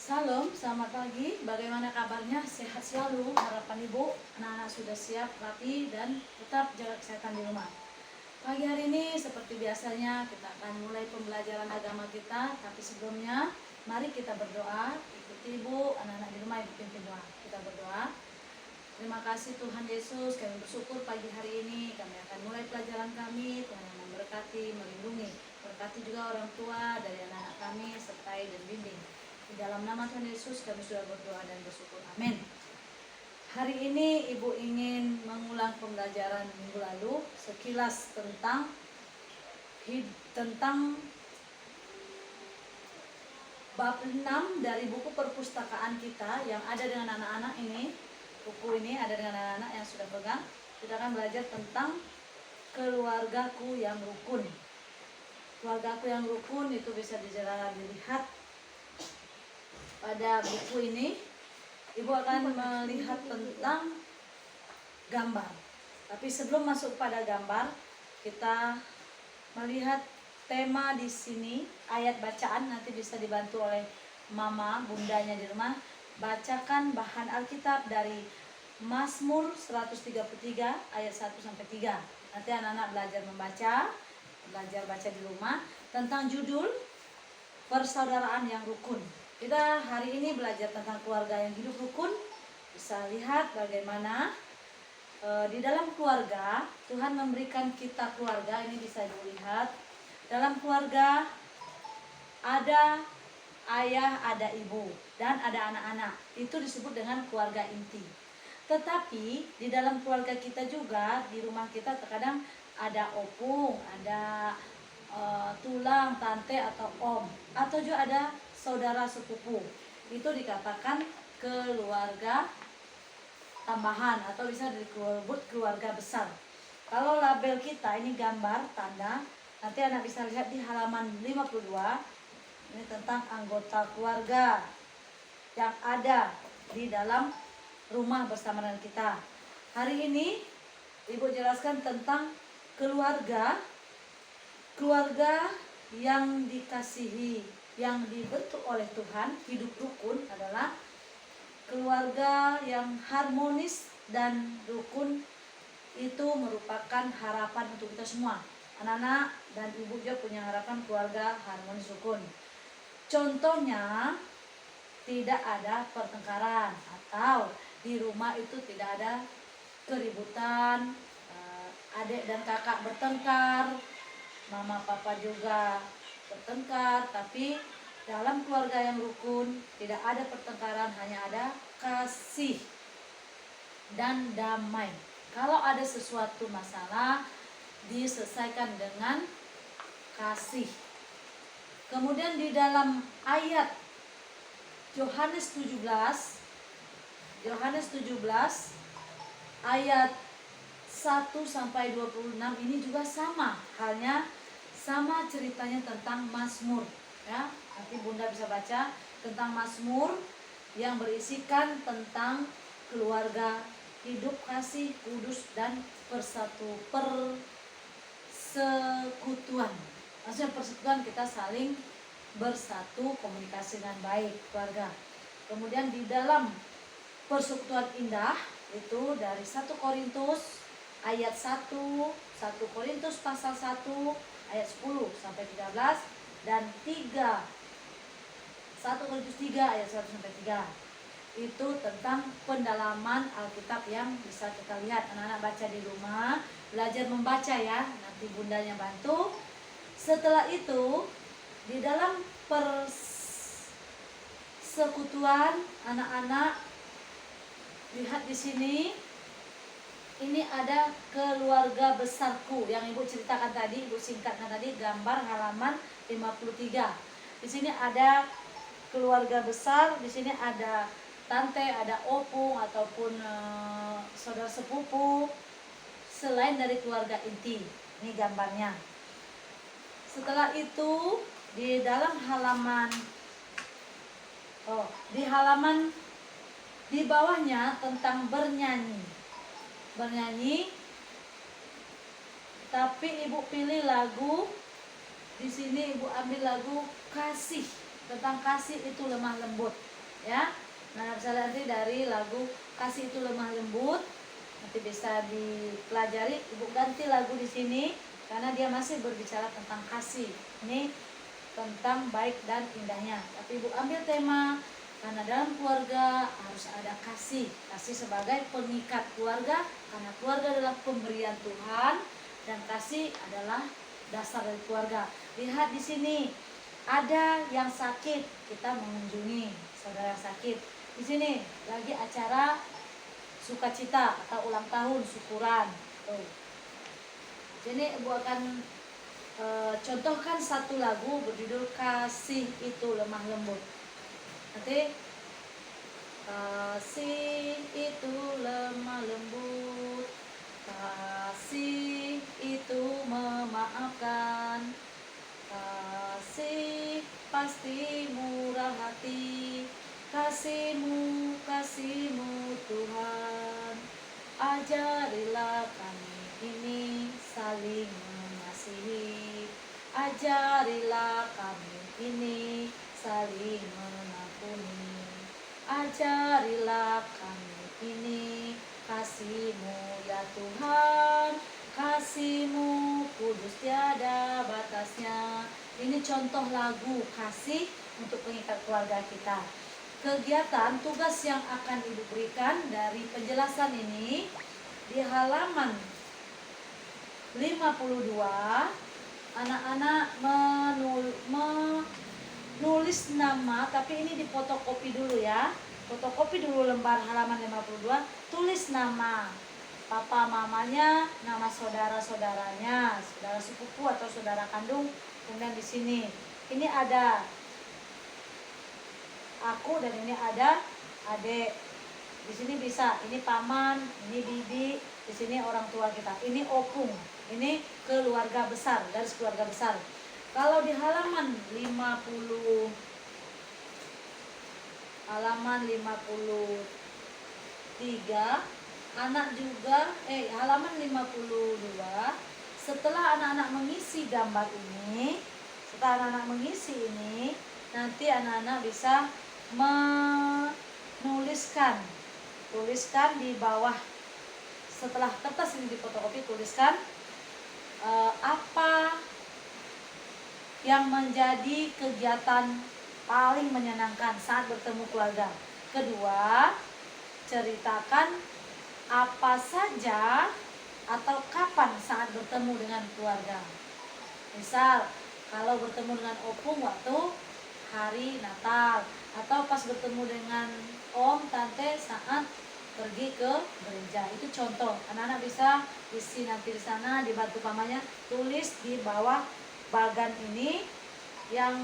Salam, selamat pagi. Bagaimana kabarnya? Sehat selalu. Harapan ibu, anak-anak sudah siap, rapi, dan tetap jaga kesehatan di rumah. Pagi hari ini seperti biasanya kita akan mulai pembelajaran agama kita. Tapi sebelumnya, mari kita berdoa. Ikuti ibu, anak-anak di rumah ibu pimpin doa. Kita berdoa. Terima kasih Tuhan Yesus, kami bersyukur pagi hari ini kami akan mulai pelajaran kami. Tuhan yang memberkati, melindungi. Berkati juga orang tua dari anak-anak kami, sertai dan bimbing. Di dalam nama Tuhan Yesus kami sudah berdoa dan bersyukur. Amin. Hari ini ibu ingin mengulang pembelajaran minggu lalu sekilas tentang bab 6 dari buku perpustakaan kita yang ada dengan anak-anak ini. Buku ini ada dengan anak-anak yang sudah pegang. Kita akan belajar tentang keluargaku yang rukun. Keluargaku yang rukun itu bisa dilihat pada buku ini. Ibu akan melihat tentang gambar. Tapi sebelum masuk pada gambar, kita melihat tema di sini, ayat bacaan. Nanti bisa dibantu oleh mama, bundanya di rumah. Bacakan bahan Alkitab dari Mazmur 133 ayat 1-3. Nanti anak-anak belajar membaca, belajar baca di rumah tentang judul persaudaraan yang rukun. Kita hari ini belajar tentang keluarga yang hidup rukun. Bisa lihat bagaimana di dalam keluarga Tuhan memberikan kita keluarga. Ini bisa dilihat dalam keluarga ada ayah, ada ibu, dan ada anak-anak. Itu disebut dengan keluarga inti. Tetapi di dalam keluarga kita juga, di rumah kita terkadang ada opung, ada tulang, tante atau om, atau juga ada saudara sepupu. Itu dikatakan keluarga tambahan atau bisa disebut keluarga besar. Kalau label kita ini gambar tanda, nanti anak bisa lihat di halaman 52. Ini tentang anggota keluarga yang ada di dalam rumah bersama dengan kita. Hari ini ibu jelaskan tentang keluarga yang dikasihi, yang dibentuk oleh Tuhan. Hidup rukun adalah keluarga yang harmonis dan rukun. Itu merupakan harapan untuk kita semua. Anak-anak dan ibu juga punya harapan keluarga harmonis rukun. Contohnya, tidak ada pertengkaran, atau di rumah itu tidak ada keributan, adik dan kakak bertengkar, mama papa juga bertengkar. Tapi dalam keluarga yang rukun tidak ada pertengkaran, hanya ada kasih dan damai. Kalau ada sesuatu masalah, diselesaikan dengan kasih. Kemudian di dalam ayat Yohanes 17 ayat 1-26 ini juga sama halnya, sama ceritanya tentang Mazmur, ya. Nanti bunda bisa baca tentang Mazmur yang berisikan tentang keluarga hidup kasih, kudus, dan persekutuan. Maksudnya persekutuan, kita saling bersatu, komunikasi dengan baik keluarga. Kemudian di dalam persekutuan indah itu dari 1 Korintus ayat 1 Korintus pasal 1 ayat 10-13, dan 1 Korintus 3 ayat 1-3. Itu tentang pendalaman Alkitab yang bisa kita lihat. Anak-anak baca di rumah, belajar membaca ya, nanti bundanya bantu. Setelah itu di dalam persekutuan, anak-anak lihat di sini, ini ada keluarga besarku yang ibu ceritakan tadi, ibu singkatkan tadi, gambar halaman 53. Di sini ada keluarga besar, di sini ada tante, ada opung ataupun saudara sepupu selain dari keluarga inti. Ini gambarnya. Setelah itu di dalam halaman di bawahnya tentang bernyanyi, tapi ibu pilih lagu. Di sini ibu ambil lagu kasih, tentang kasih itu lemah lembut. ya. Nah, bisa nanti dari lagu Kasih Itu Lemah Lembut nanti bisa dipelajari. Ibu ganti lagu di sini karena dia masih berbicara tentang kasih. Ini tentang baik dan indahnya. Tapi ibu ambil tema karena dalam keluarga harus ada kasih. Kasih sebagai pengikat keluarga karena keluarga adalah pemberian Tuhan dan kasih adalah dasar dari keluarga. Lihat di sini ada yang sakit, kita mengunjungi saudara yang sakit. Di sini lagi acara sukacita atau ulang tahun syukuran. Tuh. Jadi ibu akan contohkan satu lagu berjudul Kasih Itu Lemah Lembut. Nanti kasih itu lemah lembut, kasih itu memaafkan, kasih pasti murah hati, kasihmu, kasihmu Tuhan. Ajarilah kami ini saling mengasihi, ajarilah kami ini saling mengampuni, ajarilah kami ini kasih-Mu ya Tuhan, kasih-Mu kudus tiada batasnya. Ini contoh lagu kasih untuk pengikat keluarga kita. Kegiatan tugas yang akan ibu berikan dari penjelasan ini di halaman 52, anak-anak menulis nama, tapi ini difotokopi dulu ya. Fotokopi dulu lembar halaman 52, tulis nama papa mamanya, nama saudara-saudaranya, saudara sepupu atau saudara kandung. Kemudian di sini ini ada aku dan ini ada adik. Di sini bisa, ini paman, ini bibi, di sini orang tua kita. Ini opung, ini keluarga besar, garis keluarga besar. Kalau di halaman 53, anak juga halaman 52, setelah anak-anak mengisi gambar ini, nanti anak-anak bisa tuliskan di bawah. Setelah kertas ini difotokopi, tuliskan apa yang menjadi kegiatan paling menyenangkan saat bertemu keluarga. Kedua, ceritakan apa saja atau kapan saat bertemu dengan keluarga. Misal, kalau bertemu dengan opung waktu hari Natal, atau pas bertemu dengan om, tante saat pergi ke gereja. Itu contoh. Anak-anak bisa isi nanti di sana, dibantu pamannya, tulis di bawah bagan ini yang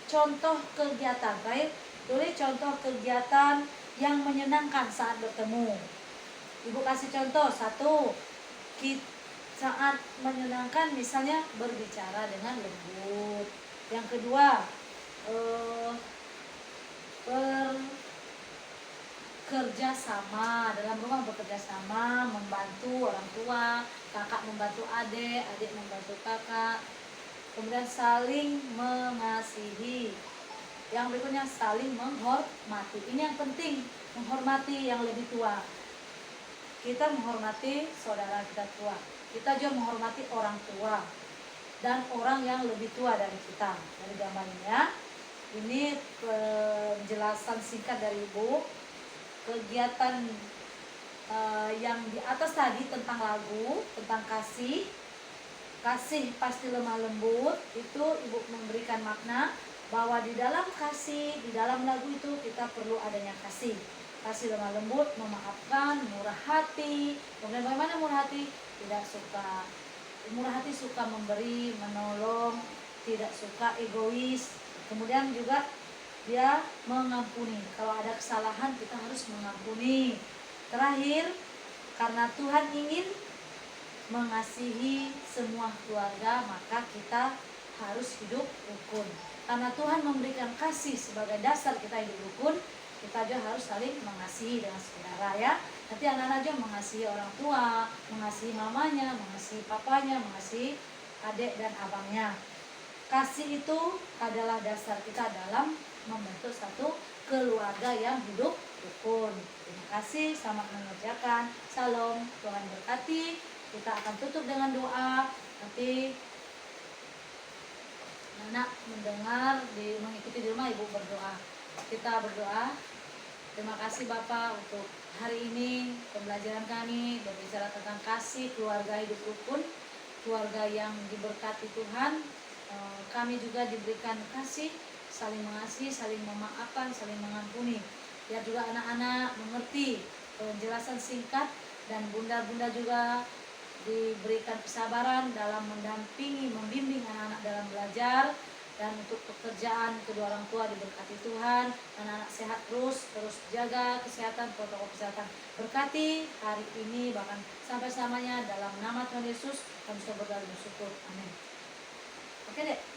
contoh kegiatan. Baik, tulis contoh kegiatan yang menyenangkan saat bertemu. Ibu kasih contoh, satu, saat menyenangkan misalnya berbicara dengan lembut. Yang kedua, bekerja sama dalam rumah, bekerja sama, membantu orang tua, kakak membantu adik, adik membantu kakak. Kemudian saling mengasihi. Yang berikutnya saling menghormati. Ini yang penting, menghormati yang lebih tua. Kita menghormati saudara kita tua. Kita juga menghormati orang tua dan orang yang lebih tua dari kita. Dari gambar ini ya. Ini penjelasan singkat dari Ibu. Kegiatan yang di atas tadi tentang lagu, tentang kasih pasti lemah lembut, itu Ibu memberikan makna bahwa di dalam kasih, di dalam lagu itu kita perlu adanya kasih lemah lembut, memaafkan, murah hati. Kemudian bagaimana murah hati? Murah hati suka memberi, menolong, tidak suka egois. Kemudian juga dia mengampuni. Kalau ada kesalahan kita harus mengampuni. Terakhir, karena Tuhan ingin mengasihi semua keluarga, maka kita harus hidup rukun. Karena Tuhan memberikan kasih sebagai dasar kita hidup rukun, kita juga harus saling mengasihi dengan saudara ya. Nanti anak-anak juga mengasihi orang tua, mengasihi mamanya, mengasihi papanya, mengasihi adik dan abangnya. Kasih itu adalah dasar kita dalam membentuk satu keluarga yang hidup rukun. Terima kasih, selamat mengerjakan. Salam, Tuhan berkati. Kita akan tutup dengan doa. Nanti anak mendengar, mengikuti di rumah, ibu berdoa. Kita berdoa. Terima kasih Bapak untuk hari ini pembelajaran kami berbicara tentang kasih, keluarga hidup rukun, keluarga yang diberkati Tuhan. Kami juga diberikan kasih, saling mengasihi, saling memaafkan, saling mengampuni. Biar juga anak-anak mengerti penjelasan singkat, dan bunda-bunda juga diberikan kesabaran dalam mendampingi, membimbing anak-anak dalam belajar. Dan untuk pekerjaan kedua orang tua diberkati Tuhan, anak-anak sehat terus jaga kesehatan, protokol kesehatan. Berkati hari ini bahkan sampai selamanya, dalam nama Tuhan Yesus kami sudah berdoa dan bersyukur. Amin. Oke dek.